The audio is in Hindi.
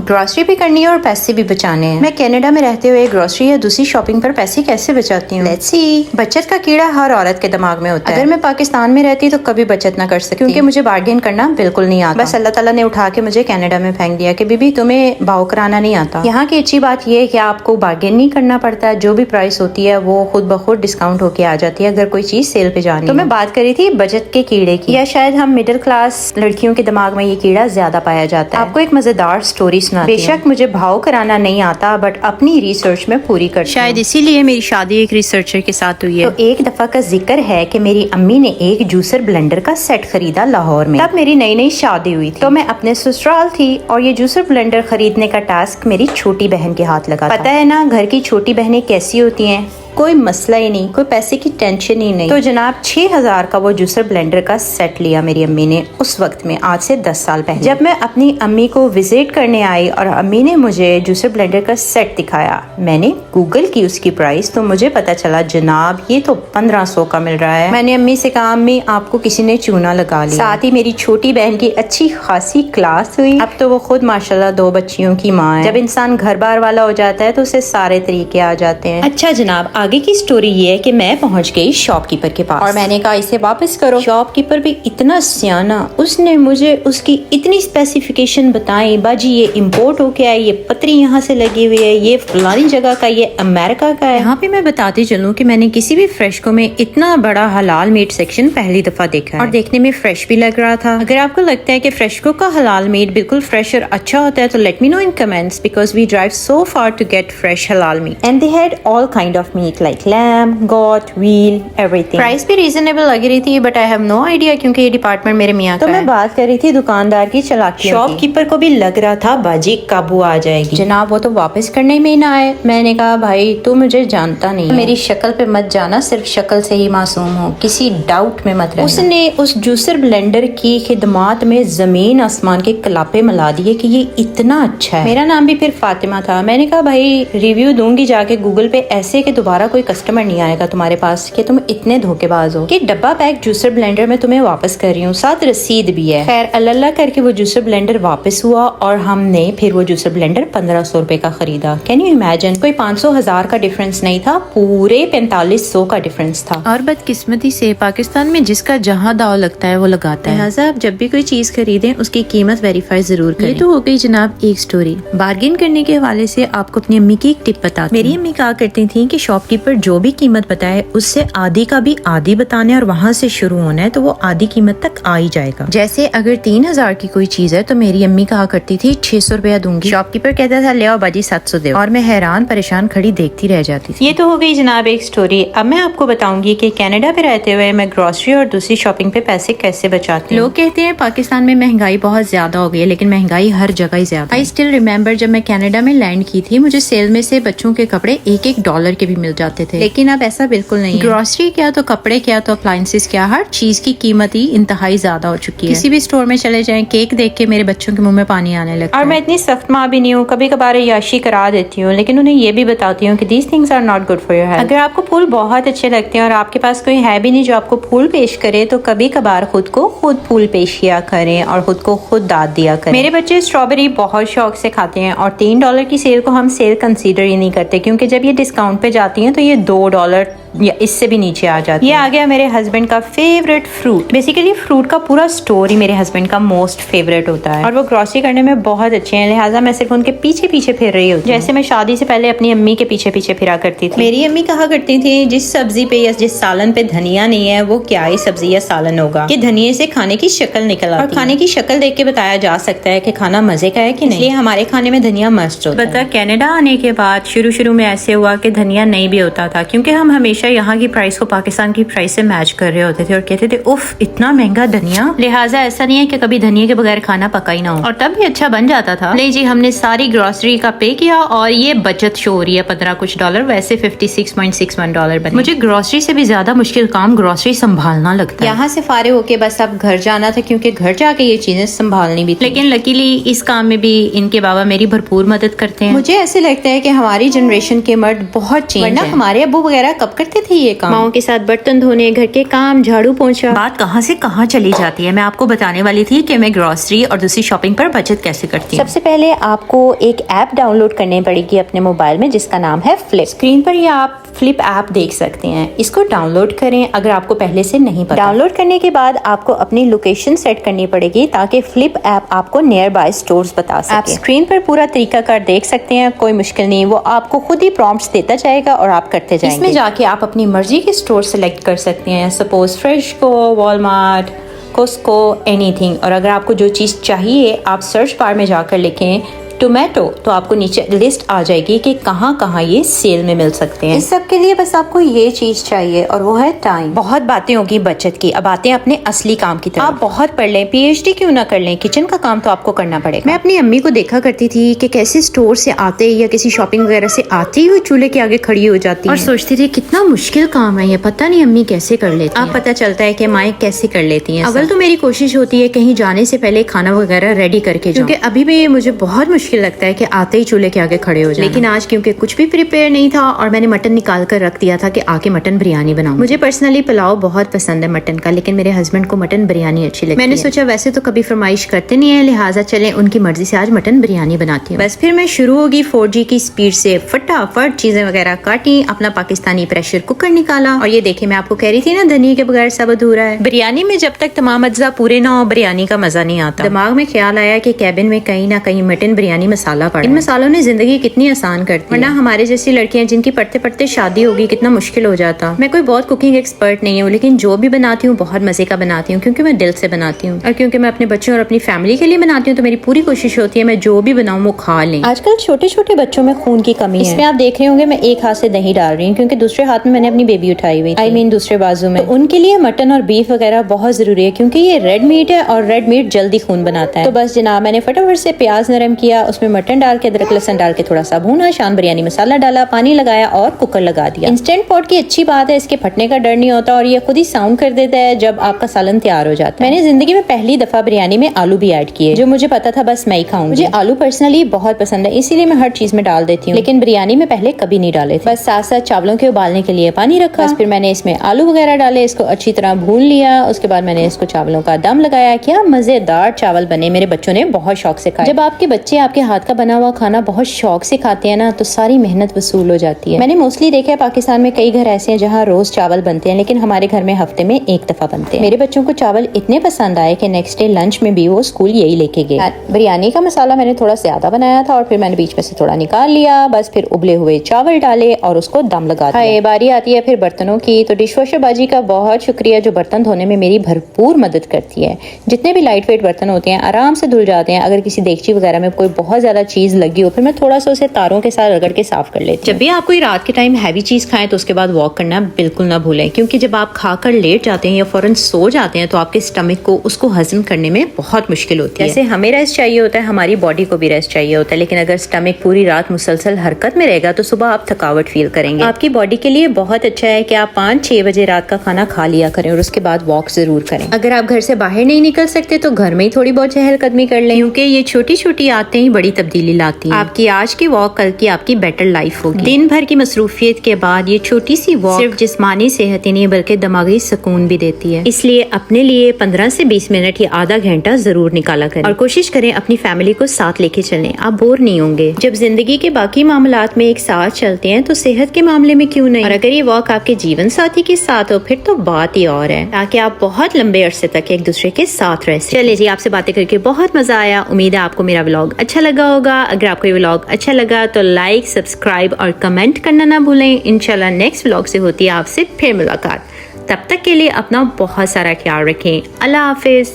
ग्रोसरी भी करनी है और पैसे भी बचाने हैं। मैं कनाडा में रहते हुए ग्रोसरी या दूसरी शॉपिंग पर पैसे कैसे बचाती हूँ? Let's see. बचत का कीड़ा हर औरत के दिमाग में होता है। अगर मैं पाकिस्तान में रहती तो कभी बचत ना कर सकती, क्योंकि मुझे बार्गेन करना बिल्कुल नहीं आता। बस अल्लाह ताला ने उठा के मुझे कनाडा में फेंक दिया कि बीबी तुम्हें भाव कराना नहीं आता। यहाँ की अच्छी बात यह है कि आपको बार्गेन नहीं करना पड़ता है। जो भी प्राइस होती है वो खुद ब खुद डिस्काउंट होके आ जाती है अगर कोई चीज सेल पे जानी है। तो मैं बात करी थी बचत के कीड़े की, या शायद हम मिडिल क्लास लड़कियों के दिमाग में ये कीड़ा ज्यादा पाया जाता है। आपको एक मजेदार स्टोरी सुनाती हूं। बेशक मुझे भाव कराना नहीं आता, बट अपनी रिसर्च में पूरी करती हूं। शायद इसीलिए मेरी शादी एक रिसर्चर के साथ हुई है। तो एक दफा का जिक्र है कि मेरी अम्मी ने एक जूसर ब्लेंडर का सेट खरीदा लाहौर में। तब मेरी नई नई शादी हुई थी, तो मैं अपने ससुराल थी और ये जूसर ब्लेंडर खरीदने का टास्क मेरी छोटी बहन के हाथ लगा। पता है ना घर की छोटी बहनें कैसी होती हैं, कोई मसला ही नहीं, कोई पैसे की टेंशन ही नहीं। तो जनाब 6000 का वो जूसर ब्लेंडर का सेट लिया मेरी अम्मी ने उस वक्त में, आज से 10 साल पहले। जब मैं अपनी अम्मी को विजिट करने आई और अम्मी ने मुझे जूसर ब्लेंडर का सेट दिखाया, मैंने गूगल की उसकी प्राइस, तो मुझे पता चला जनाब ये तो 1500 का मिल रहा है। मैंने अम्मी से कहा अम्मी आपको किसी ने चूना लगा लिया। साथ ही मेरी छोटी बहन की अच्छी खासी क्लास हुई। अब तो वो खुद माशाल्लाह 2 बच्चियों की माँ है। जब इंसान घर बार वाला हो जाता है तो उसे सारे तरीके आ जाते हैं। अच्छा जनाब आगे की स्टोरी ये है कि मैं पहुंच गई शॉपकीपर के पास और मैंने कहा इसे वापस करो। शॉपकीपर भी इतना सियाना, उसने मुझे उसकी इतनी स्पेसिफिकेशन बताई। बाजी ये इम्पोर्ट होके आई, ये पतरी यहाँ से लगी हुई है, ये फलानी जगह का, ये अमेरिका का है। यहाँ पे मैं बताती चलूँ कि मैंने किसी भी फ्रेशको में इतना बड़ा हलाल मीट सेक्शन पहली दफा देखा है और देखने में फ्रेश भी लग रहा था। अगर आपको लगता है कि फ्रेशको का हलाल मीट बिल्कुल फ्रेश और अच्छा होता है तो let me know in comments, because we drive so far to get fresh halal meat and they had all kind of meat like lamb, goat, veal, everything. Price भी रीजनेबल लग रही थी, but I have no idea क्योंकि ये डिपार्टमेंट मेरे मियाँ का है। तो मैं बात कर रही थी दुकानदार की चालाकी। शॉपकीपर को भी लग रहा था बाजी काबू आ जाएगी। जनाब वो तो वापस करने में ही ना आए। मैंने कहा भाई तू मुझे जानता नहीं, मेरी शक्ल पे मत जाना, सिर्फ शक्ल से ही मासूम हो, किसी डाउट में मत रहना। उसने उस जूसर ब्लेंडर की खिदमात में जमीन आसमान के कलापे मिला दिए कि ये इतना अच्छा है। मेरा नाम भी फिर फातिमा था। मैंने कहा भाई रिव्यू दूंगी जाके गूगल पे ऐसे कि दोबारा कोई कस्टमर नहीं आएगा तुम्हारे पास कि तुम इतने धोखेबाज हो कि डब्बा पैक जूसर ब्लेंडर में तुम्हें वापस कर रही हूँ, साथ रसीद भी है। खैर अल्लाह करके वो जूसर ब्लेंडर वापस हुआ और हमने फिर वो जूसर ब्लेंडर 1500 रुपए का खरीदा। कैन यू इमेजिन, कोई 500,000 का डिफरेंस नहीं था, पूरे 4500 का डिफरेंस था। और बदकिस्मती से पाकिस्तान में जिसका जहाँ दाव लगता है वो लगाता है। लिहाजा आप जब भी कोई चीज खरीदें उसकी कीमत वेरीफाई जरूर करें। ये तो हो गई जनाब एक स्टोरी। बार्गेन करने के हवाले से आपको अपनी अम्मी की एक टिप बता। मेरी अम्मी कहा करती थी कि शॉपकीपर जो भी कीमत बताए उससे आधी का भी आधी बताने और वहाँ से शुरू होना है, तो वो आधी कीमत तक आ ही जाएगा। जैसे अगर 3000 की कोई चीज है तो मेरी अम्मी कहा करती थी 600 रुपया दूंगी। शॉपकीपर कहता था ले आओ बाजी 700 दे, और मैं हैरान परेशान खड़ी देखती रह जाती थी। ये तो हो गई जनाब एक स्टोरी। अब मैं आपको बताऊंगी कि कनाडा पे रहते हुए मैं ग्रोसरी और दूसरी शॉपिंग पे पैसे कैसे बचाती हूँ। लोग कहते हैं पाकिस्तान में महंगाई बहुत ज्यादा हो गई है, लेकिन महंगाई हर जगह ही ज्यादा। आई स्टिल रिमेम्बर जब मैं कनाडा में लैंड की थी, मुझे सेल में से बच्चों के कपड़े $1 के भी मिल जाते थे, लेकिन अब ऐसा बिल्कुल नहीं है। ग्रोसरी क्या तो कपड़े क्या तो अप्लायंसेस क्या, हर चीज की कीमत ही इंतहाई ज्यादा हो चुकी है। किसी भी स्टोर में चले जाएं, केक देख के मेरे बच्चों के मुंह में पानी आने लगता है। और मैं इतनी सख्त माँ भी नहीं हूँ, कभी कभार याशी करा देती हूँ, लेकिन उन्हें ये भी बताती हूँ कि these things are not good for your health. अगर आपको फूल बहुत अच्छे लगते हैं और आपके पास कोई है भी नहीं जो आपको फूल पेश करे, तो कभी कभार खुद को खुद फूल पेश किया करें और खुद को खुद दाद दिया करें। मेरे बच्चे स्ट्रॉबेरी बहुत शौक से खाते हैं और $3 की सेल को हम सेल कंसीडर ही नहीं करते, क्योंकि जब ये डिस्काउंट पे जाती हैं तो ये $2 या इससे भी नीचे आ जाती है। ये आ गया मेरे हस्बैंड का फेवरेट फ्रूट। बेसिकली फ्रूट का पूरा स्टोर ही मेरे हस्बैंड का मोस्ट फेवरेट होता है और वो ग्रोसरी करने में बहुत अच्छे हैं, लिहाजा मैं सिर्फ उनके पीछे पीछे फिर रही होती हूँ, जैसे मैं शादी से पहले अपनी अम्मी के पीछे पीछे फिरा करती थी। मेरी अम्मी कहा करती थी जिस सब्जी पे या जिस सालन पे धनिया नहीं है वो क्या ही सब्जी या सालन होगा, कि धनिये से खाने की शक्ल निकल आती है और खाने की शक्ल देख के बताया जा सकता है कि खाना मजे का है कि नहीं। हमारे खाने में धनिया मस्ट होता है। बता कनाडा आने के बाद शुरू में ऐसे हुआ कि धनिया नहीं भी होता था, क्योंकि हम हमेशा यहाँ की प्राइस को पाकिस्तान की प्राइस से मैच कर रहे होते थे और कहते थे उफ इतना महंगा धनिया। लिहाजा ऐसा नहीं है कि कभी धनिया के बगैर खाना पका ही ना हो, और तब भी अच्छा बन जाता था। ले जी हमने सारी ग्रोसरी का पे किया और ये बचत शो हो रही है 15 कुछ डॉलर, वैसे $56.61 बने। मुझे ग्रोसरी से भी ज्यादा मुश्किल काम ग्रोसरी संभालना लगता है। यहाँ से फारिग होके बस अब घर जाना था, क्योंकि घर जाके ये चीजें संभालनी भी थी। लेकिन लकीली इस काम में भी इनके बाबा मेरी भरपूर मदद करते हैं। मुझे ऐसे लगता है कि हमारी जनरेशन के मर्द बहुत चेंज, वरना हैं। हमारे अब्बू वगैरह कब करते थे ये काम? माओ के साथ बर्तन धोने, घर के काम, झाड़ू पोंछा। बात कहाँ से कहाँ चली जाती है। मैं आपको बताने वाली थी कि मैं ग्रोसरी और दूसरी शॉपिंग पर बचत कैसे करती हूँ। सबसे पहले आपको एक ऐप डाउनलोड करनी पड़ेगी अपने मोबाइल में, जिसका नाम है फ्लिप। स्क्रीन पर ये आप फ्लिप ऐप देख सकते हैं, इसको डाउनलोड करें अगर आपको पहले से नहीं पता। डाउनलोड करने के बाद आपको अपनी लोकेशन सेट करनी पड़ेगी ताकि फ्लिप ऐप आपको नियर बाय स्टोर्स बता सके। आप स्क्रीन पर पूरा तरीकाकार देख सकते हैं, कोई मुश्किल नहीं, वो आपको खुद ही प्रॉम्प्ट्स देता जाएगा और आप करते जाएंगे। इसमें जाके आप अपनी मर्जी के स्टोर सेलेक्ट कर सकते हैं, सपोज फ्रेशको, वॉलमार्ट, कोस्को, एनीथिंग। और अगर आपको जो चीज़ चाहिए आप सर्च बार में जाकर लिखें टोमेटो, तो आपको नीचे लिस्ट आ जाएगी कि कहाँ कहाँ ये सेल में मिल सकते हैं। इस सब के लिए बस आपको ये चीज चाहिए और वो है टाइम। बहुत बातें होगी बचत की, अब आते हैं अपने असली काम की तरफ। आप बहुत पढ़ लें, पीएचडी क्यों ना कर लें, किचन का काम तो आपको करना पड़ेगा। मैं अपनी अम्मी को देखा करती थी कि कैसे स्टोर से आते या किसी शॉपिंग वगैरह से आते ही वो चूल्हे के आगे खड़ी हो जाती और सोचती थी कितना मुश्किल काम है ये, पता नहीं अम्मी कैसे कर लेती हैं। अब पता चलता है कि माएँ कैसे कर लेती हैं। अव्वल तो मेरी कोशिश होती है कहीं जाने से पहले खाना वगैरह रेडी करके, क्योंकि अभी भी मुझे बहुत मुश्किल लगता है कि आते ही चूल्हे के आगे खड़े हो जाना। लेकिन आज क्योंकि कुछ भी प्रिपेयर नहीं था और मैंने मटन निकाल कर रख दिया था कि आके मटन बिरयानी बनाऊं। मुझे पर्सनली पुलाव बहुत पसंद है मटन का, लेकिन मेरे हस्बैंड को मटन बिरयानी अच्छी लगती है। मैंने सोचा वैसे तो कभी फरमाइश करते नहीं है, लिहाजा चले उनकी मर्जी से आज मटन बिरयानी बनाती हूँ। बस फिर मैं शुरू होगी 4G की स्पीड से, फटाफट चीजें वगैरह काटी, अपना पाकिस्तानी प्रेशर कुकर निकाला और ये देखिए मैं आपको कह रही थी ना धनिया के बगैर सब अधूरा है। बिरयानी में जब तक तमाम अज्जा पूरे ना हो बिरयानी का मजा नहीं आता। दिमाग में ख्याल आया कि कैबिन में कहीं ना कहीं मटन बिरयानी मसाला पड़ा। इन मसालों ने जिंदगी कितनी आसान कर दी, वरना हमारे जैसी लड़कियां जिनकी पढ़ते पढ़ते शादी होगी कितना मुश्किल हो जाता। मैं कोई बहुत कुकिंग एक्सपर्ट नहीं हूँ, लेकिन जो भी बनाती हूँ बहुत मजे का बनाती हूँ, क्योंकि मैं दिल से बनाती हूँ और क्योंकि मैं अपने बच्चों और अपनी फैमिली के लिए बनाती हूँ, तो मेरी पूरी कोशिश होती है मैं जो भी बनाऊँ वो खा लें। आजकल छोटे छोटे बच्चों में खून की कमी है। इसमें आप देख रहे होंगे मैं एक हाथ से दही डाल रही हूँ, क्योंकि दूसरे हाथ में मैंने अपनी बेबी उठाई हुई, आई मीन दूसरे बाजू में। तो उनके लिए मटन और बीफ वगैरह बहुत जरूरी है, क्योंकि ये रेड मीट है और रेड मीट जल्दी खून बनाता है। तो बस जनाब मैंने फटाफट से प्याज नरम किया, उसमें मटन डाल के अदरक लहसुन डाल के थोड़ा सा भूना, शान बिरयानी मसाला डाला, पानी लगाया और कुकर लगा दिया। इंस्टेंट पॉट की अच्छी बात है, इसके फटने का डर नहीं होता और ये खुद ही साउंड कर देता है जब आपका सालन तैयार हो जाता है। मैंने जिंदगी में पहली दफा बिरयानी में आलू भी ऐड किए, जो मुझे पता था बस मैं ही खाऊंगी। मुझे आलू पर्सनली बहुत पसंद है, इसीलिए मैं हर चीज में डाल देती हूँ, लेकिन बिरयानी में पहले कभी नहीं डाले थे। बस साथ साथ चावलों के उबालने के लिए पानी रखा, फिर मैंने इसमें आलू वगैरह डाले, इसको अच्छी तरह भून लिया। उसके बाद मैंने इसको चावलों का दम लगाया। क्या मजेदार चावल बने, मेरे बच्चों ने बहुत शौक से खाए। जब आपके बच्चे आपके हाथ का बना हुआ खाना बहुत शौक से खाते हैं ना, तो सारी मेहनत वसूल हो जाती है। मैंने मोस्टली देखा है पाकिस्तान में कई घर ऐसे हैं जहाँ रोज चावल बनते हैं, लेकिन हमारे घर में हफ्ते में एक दफा बनते हैं। मेरे बच्चों को चावल इतने पसंद आए कि नेक्स्ट डे लंच में भी वो स्कूल यही लेके गए। बिरयानी का मसाला मैंने थोड़ा ज्यादा बनाया था और फिर मैंने बीच में से थोड़ा निकाल लिया। बस फिर उबले हुए चावल डाले और उसको दम लगा दिया। बारी आती है फिर बर्तनों की, तो डिशवॉशर बाजी का बहुत शुक्रिया जो बर्तन धोने में मेरी भरपूर मदद करती है। जितने भी लाइट वेट बर्तन होते हैं आराम से धुल जाते हैं। अगर किसी देगची वगैरह में कोई बहुत ज्यादा चीज लगी हो, फिर मैं थोड़ा सा उसे तारों के साथ रगड़ के साफ कर लेती हूँ। जब भी आप कोई रात के टाइम हैवी चीज खाएं तो उसके बाद वॉक करना बिल्कुल ना भूलें, क्योंकि जब आप खाकर लेट जाते हैं या फौरन सो जाते हैं तो आपके स्टमक को उसको हजम करने में बहुत मुश्किल होती है। जैसे हमें रेस्ट चाहिए होता है, हमारी बॉडी को भी रेस्ट चाहिए होता है, लेकिन अगर स्टमक पूरी रात मुसलसल हरकत में रहेगा तो सुबह आप थकावट फील करेंगे। आपकी बॉडी के लिए बहुत अच्छा है कि आप 5-6 बजे रात का खाना खा लिया करें और उसके बाद वॉक जरूर करें। अगर आप घर से बाहर नहीं निकल सकते तो घर में ही थोड़ी बहुत चहलकदमी कर लें, क्योंकि ये छोटी छोटी आदतें ही बड़ी तब्दीली लाती हैं। आपकी आज की वॉक कल की आपकी बेटर लाइफ होगी। दिन भर की मसरूफियत के बाद ये छोटी सी वॉक सिर्फ जिस्मानी सेहत ही नहीं बल्कि दिमागी सुकून भी देती है। इसलिए अपने लिए 15 से 20 मिनट या आधा घंटा जरूर निकाला करें और कोशिश करें अपनी फैमिली को साथ लेके चलें। आप बोर नहीं होंगे। जब जिंदगी के बाकी मामलात में एक साथ चलते हैं तो सेहत के मामले में क्यों नहीं। और अगर ये वॉक आपके जीवन साथी के साथ हो फिर तो बात ही और है, ताकि आप बहुत लंबे अरसे तक एक दूसरे के साथ रह सकें। चलिए जी, आपसे बातें करके बहुत मजा आया। उम्मीद है आपको मेरा व्लॉग अच्छा लगा होगा। अगर आपको ये व्लॉग अच्छा लगा तो लाइक, सब्सक्राइब और कमेंट करना ना भूलें। इंशाल्लाह नेक्स्ट व्लॉग से होती है आपसे फिर मुलाकात। तब तक के लिए अपना बहुत सारा ख्याल रखें। अल्लाह हाफिज।